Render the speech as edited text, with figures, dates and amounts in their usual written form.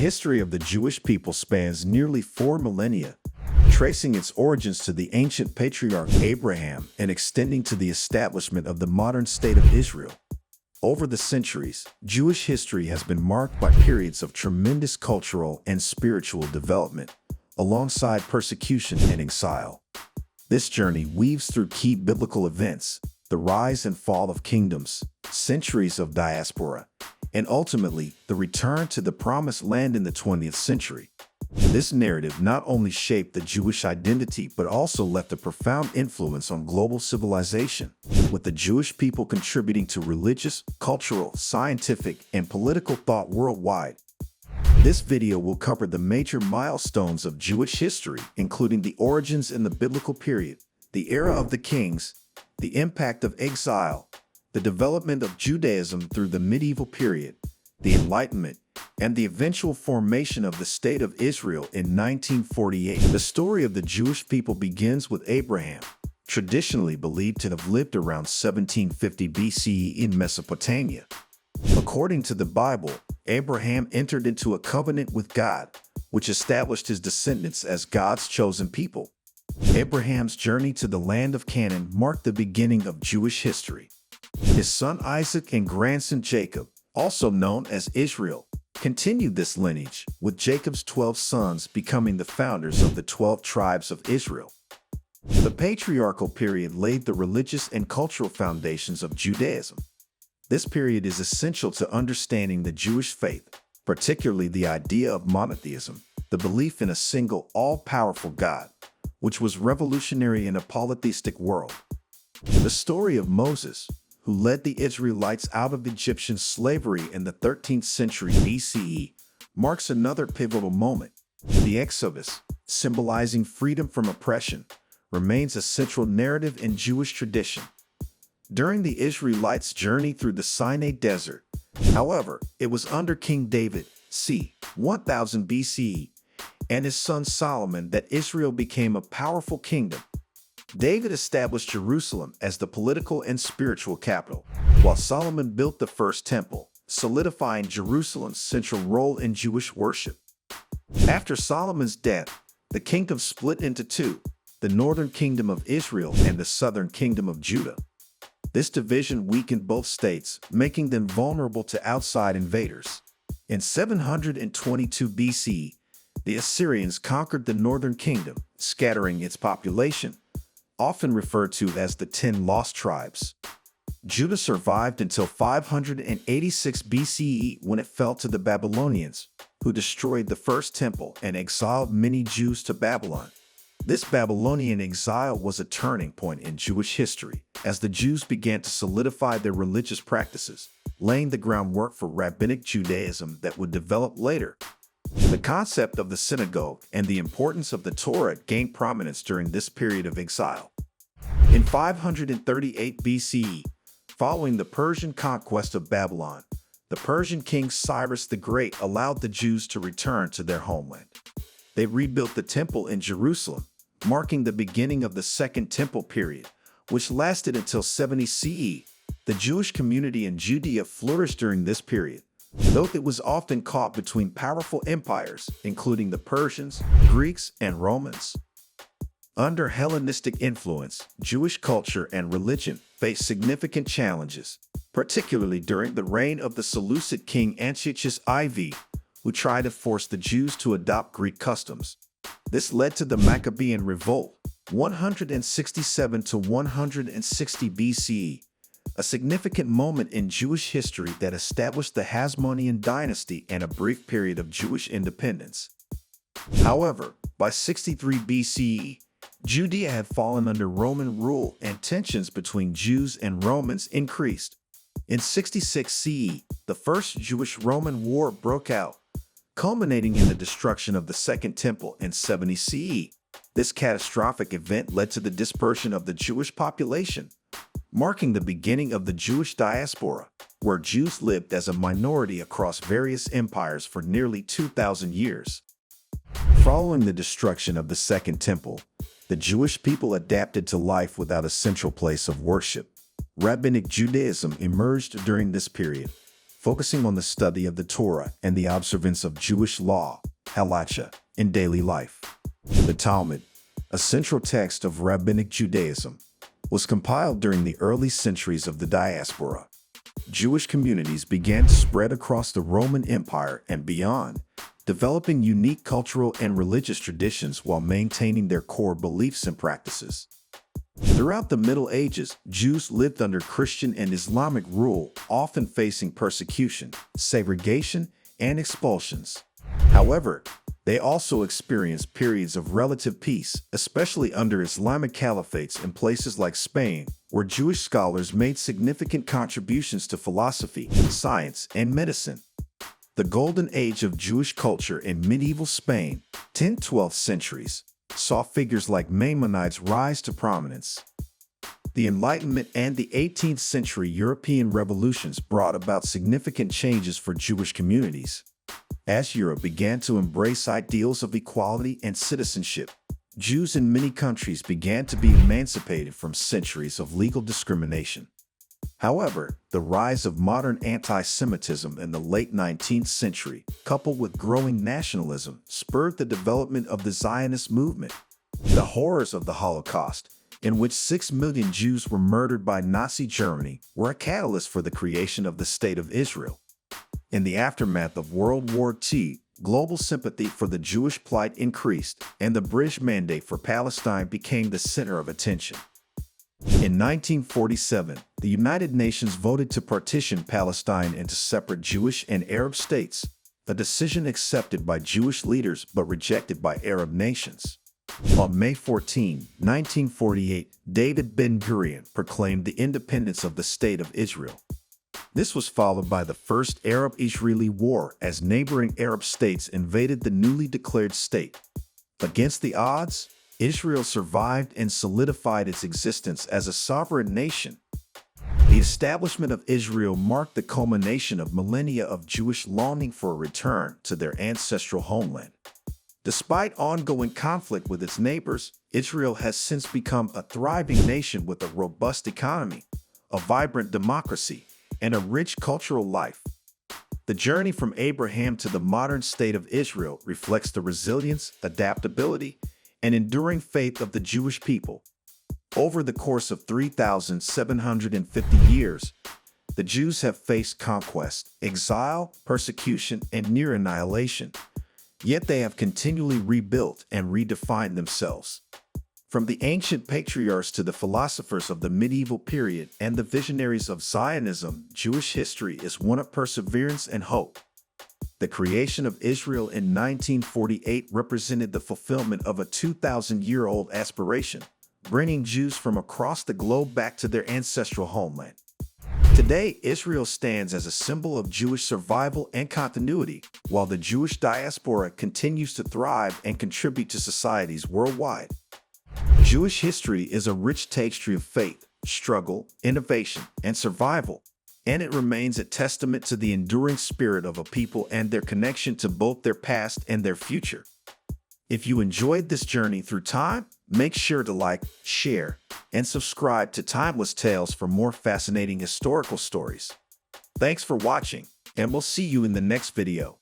history of the Jewish people spans nearly 4 millennia, tracing its origins to the ancient patriarch Abraham and extending to the establishment of the modern state of Israel. Over the centuries, Jewish history has been marked by periods of tremendous cultural and spiritual development, alongside persecution and exile. This journey weaves through key biblical events, the rise and fall of kingdoms, centuries of diaspora, and ultimately the return to the Promised Land in the 20th century. This narrative not only shaped the Jewish identity but also left a profound influence on global civilization, with the Jewish people contributing to religious, cultural, scientific, and political thought worldwide. This video will cover the major milestones of Jewish history, including the origins in the biblical period, the era of the kings, the impact of exile, the development of Judaism through the medieval period, the Enlightenment, and the eventual formation of the State of Israel in 1948. The story of the Jewish people begins with Abraham, traditionally believed to have lived around 1750 BCE in Mesopotamia. According to the Bible, Abraham entered into a covenant with God, which established his descendants as God's chosen people. Abraham's journey to the land of Canaan marked the beginning of Jewish history. His son Isaac and grandson Jacob, also known as Israel, continued this lineage, with Jacob's 12 sons becoming the founders of the 12 tribes of Israel. The patriarchal period laid the religious and cultural foundations of Judaism. This period is essential to understanding the Jewish faith, particularly the idea of monotheism, the belief in a single, all-powerful God, which was revolutionary in a polytheistic world. The story of Moses, who led the Israelites out of Egyptian slavery in the 13th century BCE, marks another pivotal moment. The Exodus, symbolizing freedom from oppression, remains a central narrative in Jewish tradition. During the Israelites' journey through the Sinai Desert, however, it was under King David, c. 1000 BCE, and his son Solomon that Israel became a powerful kingdom. David established Jerusalem as the political and spiritual capital, while Solomon built the first temple, solidifying Jerusalem's central role in Jewish worship. After Solomon's death, the kingdom split into two, the northern kingdom of Israel and the southern kingdom of Judah. This division weakened both states, making them vulnerable to outside invaders. In 722 BCE, the Assyrians conquered the northern kingdom, scattering its population, often referred to as the 10 lost tribes. Judah survived until 586 BCE when it fell to the Babylonians, who destroyed the first temple and exiled many Jews to Babylon. This Babylonian exile was a turning point in Jewish history, as the Jews began to solidify their religious practices, laying the groundwork for rabbinic Judaism that would develop later. The concept of the synagogue and the importance of the Torah gained prominence during this period of exile. In 538 BCE, following the Persian conquest of Babylon, the Persian king Cyrus the Great allowed the Jews to return to their homeland. They rebuilt the temple in Jerusalem, marking the beginning of the Second Temple period, which lasted until 70 CE. The Jewish community in Judea flourished during this period, though it was often caught between powerful empires, including the Persians, Greeks, and Romans. Under Hellenistic influence, Jewish culture and religion faced significant challenges, particularly during the reign of the Seleucid king Antiochus IV, who tried to force the Jews to adopt Greek customs. This led to the Maccabean Revolt, 167 to 160 BCE, a significant moment in Jewish history that established the Hasmonean dynasty and a brief period of Jewish independence. However, by 63 BCE, Judea had fallen under Roman rule and tensions between Jews and Romans increased. In 66 CE, the First Jewish-Roman War broke out, culminating in the destruction of the Second Temple in 70 CE. This catastrophic event led to the dispersion of the Jewish population, marking the beginning of the Jewish diaspora, where Jews lived as a minority across various empires for nearly 2,000 years. Following the destruction of the Second Temple, the Jewish people adapted to life without a central place of worship. Rabbinic Judaism emerged during this period, focusing on the study of the Torah and the observance of Jewish law, halacha, in daily life. The Talmud, a central text of rabbinic Judaism, was compiled during the early centuries of the diaspora. Jewish communities began to spread across the Roman Empire and beyond, developing unique cultural and religious traditions while maintaining their core beliefs and practices. Throughout the Middle Ages, Jews lived under Christian and Islamic rule, often facing persecution, segregation, and expulsions. However, they also experienced periods of relative peace, especially under Islamic caliphates in places like Spain, where Jewish scholars made significant contributions to philosophy, science, and medicine. The golden age of Jewish culture in medieval Spain, 10th–12th centuries, saw figures like Maimonides rise to prominence. The Enlightenment and the 18th century European revolutions brought about significant changes for Jewish communities. As Europe began to embrace ideals of equality and citizenship, Jews in many countries began to be emancipated from centuries of legal discrimination. However, the rise of modern anti-Semitism in the late 19th century, coupled with growing nationalism, spurred the development of the Zionist movement. The horrors of the Holocaust, in which 6 million Jews were murdered by Nazi Germany, were a catalyst for the creation of the State of Israel. In the aftermath of World War II, global sympathy for the Jewish plight increased, and the British Mandate for Palestine became the center of attention. In 1947, the United Nations voted to partition Palestine into separate Jewish and Arab states, a decision accepted by Jewish leaders but rejected by Arab nations. On May 14, 1948, David Ben-Gurion proclaimed the independence of the State of Israel. This was followed by the First Arab-Israeli War as neighboring Arab states invaded the newly declared state. Against the odds, Israel survived and solidified its existence as a sovereign nation. The establishment of Israel marked the culmination of millennia of Jewish longing for a return to their ancestral homeland. Despite ongoing conflict with its neighbors, Israel has since become a thriving nation with a robust economy, a vibrant democracy, and a rich cultural life. The journey from Abraham to the modern state of Israel reflects the resilience, adaptability, and enduring faith of the Jewish people. Over the course of 3,750 years, the Jews have faced conquest, exile, persecution, and near annihilation, yet they have continually rebuilt and redefined themselves. From the ancient patriarchs to the philosophers of the medieval period and the visionaries of Zionism, Jewish history is one of perseverance and hope. The creation of Israel in 1948 represented the fulfillment of a 2,000-year-old aspiration, bringing Jews from across the globe back to their ancestral homeland. Today, Israel stands as a symbol of Jewish survival and continuity, while the Jewish diaspora continues to thrive and contribute to societies worldwide. Jewish history is a rich tapestry of faith, struggle, innovation, and survival, and it remains a testament to the enduring spirit of a people and their connection to both their past and their future. If you enjoyed this journey through time, make sure to like, share, and subscribe to Timeless Tales for more fascinating historical stories. Thanks for watching, and we'll see you in the next video.